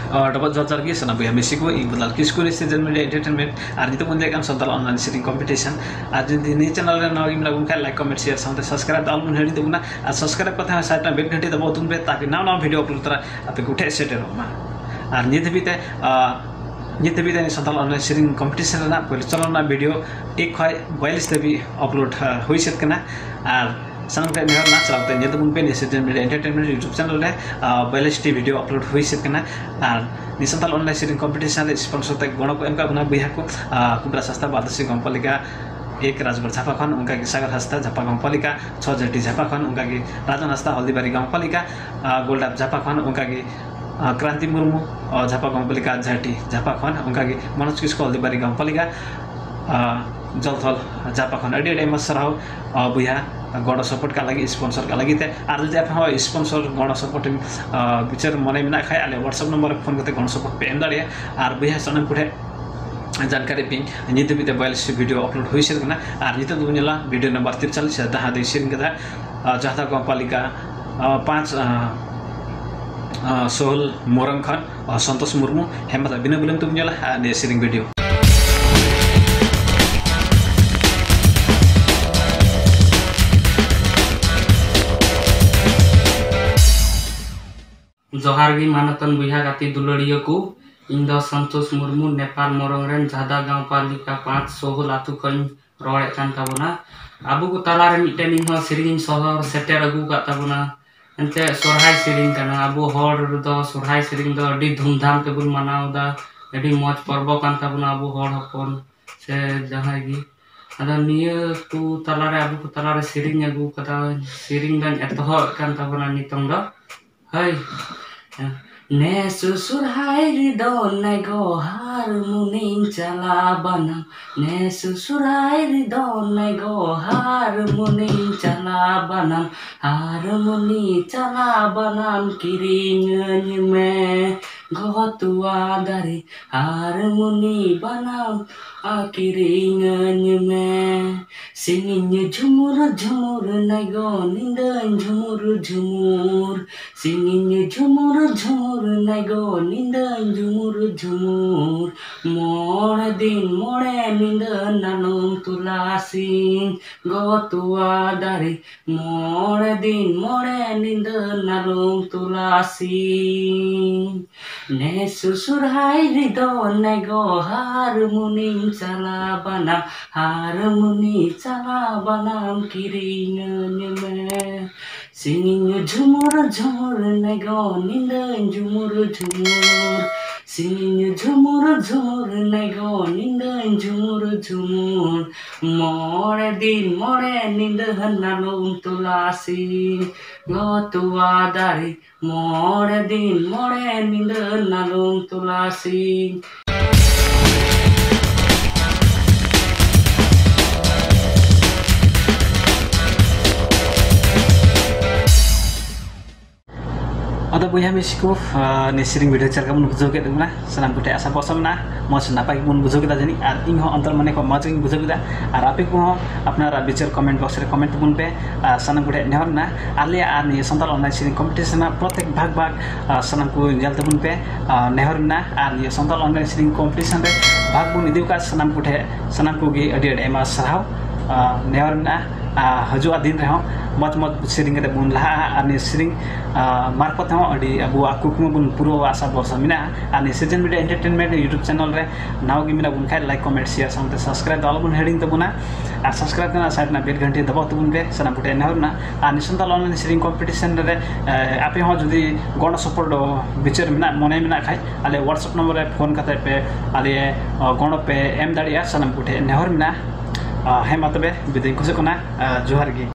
dapat jotar ki sana buya mesiko ing badal kisku ni season media entertainment ar nitu mun lekan santal online sitting competition ar jodi ni channel re naw im lagum kai like comment share samte subscribe dal mun hedi tebuna ar subscribe kotha site na bell घंटी दबाओ तुम पे ताकि नाव video upload तरा आपे उठे set Rama और नित भी संताल ऑनलाइन शेयरिंग कंपटीशन ना पहले चलो ना वीडियो 1:42 तभी अपलोड हुई सकना और सनम का मेहर ना चलाते हैं ये तो मुन पे Schezwan media entertainment YouTube channel रे 42 वीडियो अपलोड हुई सकना और निसंताल ऑनलाइन शेयरिंग कंपटीशन स्पॉन्सर तक गण को एमका गुना बिहा को कुबरा सस्ता बादसी गंपलिका एक राजगढ़ झापाखन उनका की सागर हस्ता झापा गाँवपालिका 6 जटी झापाखन उनका की राजन हस्ता हल्दीबारी गाँवपालिका गोल्डाप झापाखन उनका की क्रांति मुर्मू झापा गाँवपालिका झाटी झापाखन उनका की मनोज किस्को हल्दीबारी गाँवपालिका जलथल झापाखन अड़ी अड़ी सराव बुया गण सपोर्ट का लगी स्पॉन्सर का लगी थे और जो आप स्पॉन्सर गण सपोर्ट विचार मन में खाए आले व्हाट्सएप नंबर फोन करते गण सपोर्ट पे एम दाड़े और बुया सनम पुठे जानकारी पिंग नित भी 42 वीडियो अपलोड हुई सकना और नित दुनिया वीडियो नंबर 43 जहाँ दे शेयरिंग कथा जहाँ गाँवपालिका 5 सोहल मोरंग खान और संतोष मुर्मू हेमत बिना बिलम तुम जला ने शेयरिंग वीडियो जोहार गी मानतन बुहा गाती दुलड़िया को इन संतोष मुर्मू नेपाल मोरंग झादा गाँवपालिका 5 सोहल आतु खन रोड़े कान ताबोना आबू को ताला रे मिटेन इन सेरिंग सहर सेटर अगू का ताबोना एंते सोरहाय सेरिंग काना आबू हर दो सोरहाय सेरिंग दो अडी धूमधाम ते बुन मनावदा अडी मौज पर्व कान ताबोना आबू हर हपन से जहां गी अदा निया को ताला रे आबू को ताला रे सेरिंग अगू कदा सेरिंग दन एतह कान ताबोना नितंग दो हाय ने सुसुराय रिदोन नै गोहार मुनिन चला बनम ने सुसुराय रिदोन नै गोहार मुनिन चला बनम हार मुनि चला बनम किरिंग में गोतुआ दारी हार मुनि बनम किरिंग में सिंगिन झुमुर झुमुर नै गो निंदन झुमुर झुमुर सिंगिन झुमुर झुमुर नै गो निंदन झुमुर झुमुर मोड़ दिन मोड़े निंदन नानुम तुलासिन गोतुआ दारी मोड़ दिन मोड़े निंदन नानुम तुलासिन ने सुसुराय रिदोन नै गो हार मुनिन चला बनम हार मुनि चला बनम किरिंग में सिंगिन झुमुर झुमुर नै गो निंदन झुमुर झुमुर सिंगिन झुमुर झुमुर नै गो निंदन झुमुर झुमुर मोड़े दिन मोड़े निंदन नानुम तुलासिन गोतुआ दारी मोड़े दिन मोड़े निंदन नानुम तुलासिन अदा बुया मेसिको ने शेयरिंग वीडियो चलका मन बुझो के दना सनाम कुटे आशा पसंद ना मस नापाई मन बुझो के जानी आर इन हो अंतर मने को मजिंग बुझो के आर आपे को अपना विचार कमेंट बॉक्स रे कमेंट बुन पे सनाम कुटे नेहर ना आले आर ने संताल ऑनलाइन शेयरिंग कंपटीशन प्रत्येक भाग सनाम को जलते बुन पे नेहर ना आर ने संताल ऑनलाइन शेयरिंग कंपटीशन रे भाग बुन इदिउ का सनाम कुटे सनाम को गे अडी एमा सराव नेहर ना हजुआ दिन रहो मत मत शेयरिंग के बुन लहा आने शेयरिंग मार्फत हो अडी अबु आकुकम बुन पूर्व आशा बस मिना आने season media entertainment YouTube channel रे नाव गी मिना बुन खाय लाइक कमेंट शेयर समते सब्सक्राइब दल बुन हेडिंग त बुना आ सब्सक्राइब करना साइड ना बेल घंटी दबाव त बुन पे सना पुटे न होना आने संताल ऑनलाइन शेयरिंग कंपटीशन रे आपे हो जदी गण सपोर्ट विचार मिना मने मिना खाय आले व्हाट्सएप नंबर रे फोन करते पे आले गण पे एम दाड़िया सना पुटे न होर मिना हे मतबे बिदिन कुछ कोना जोहार गी।